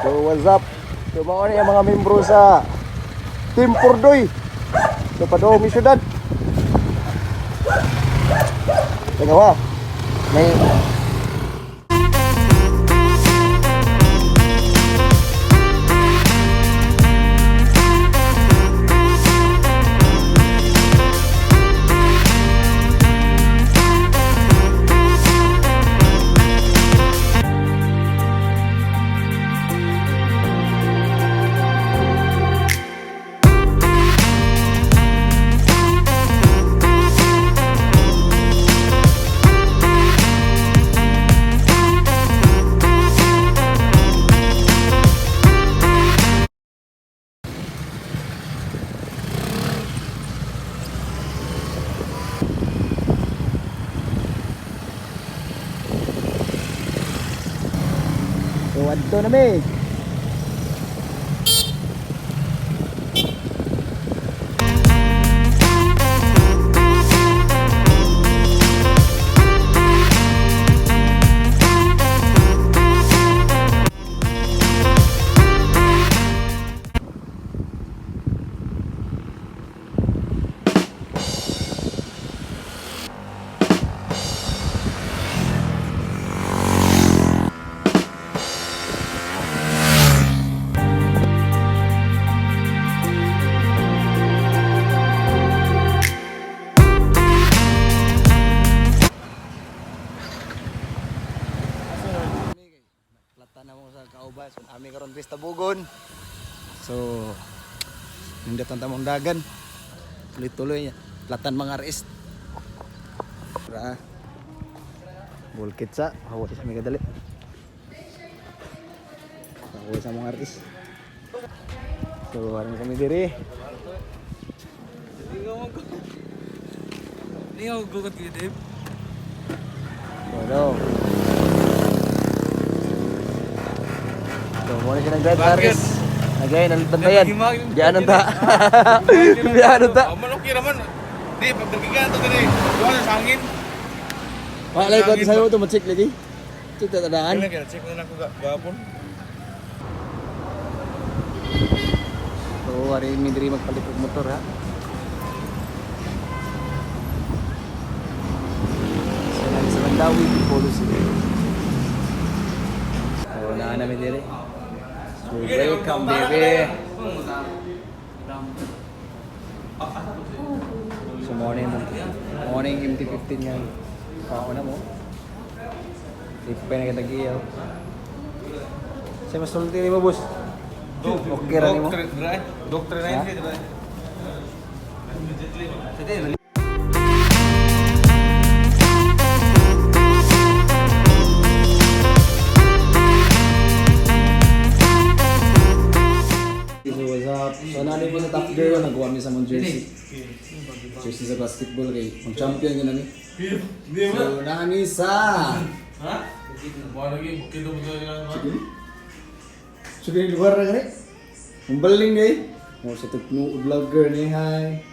So what's up? So mga yung mga membro sa Team Purdoy. So padong syudad. Teka ba? May so adto na mi. Platan na mo sa Kaubas, ami karon Krista Bugon. So nindot ang tamong dagan. Tuloy-tuloy platan mga artist. Ra. Bulkit sa, hawa sa mi kadali. Hawa sa mga artist. So aron kami diri. Lingaw gugot ko Dave. Bueno. So muna siya ng drive artist. Again, ang bantayan. Diyan ang ta. Diyan ang ta. Aman okay naman. Di pagdagigan to diri. Duha sa hangin. Wala ko sa iyo to check lagi. Check ta tadaan. Kaya check na ko gapon. So ari mi diri magpalit og motor ha. Sa Mandawi policy. So na namin diri. So welcome baby. So morning MT-15 yan. Pauna mo. Di pa na kita giyaw. Sa mas sulti ni mo boss. Okay ra nimo. Dokter na ini dira. Sige. So nani po sa top girl nagawa mi sa mong jersey. Jersey sa basketball kay mag-champion yun nani. So nani sa Ha? Wala lagi kilo mo lang. sige lugar na gani. Umbaling gay. Mo sa tukno vlogger ni hay.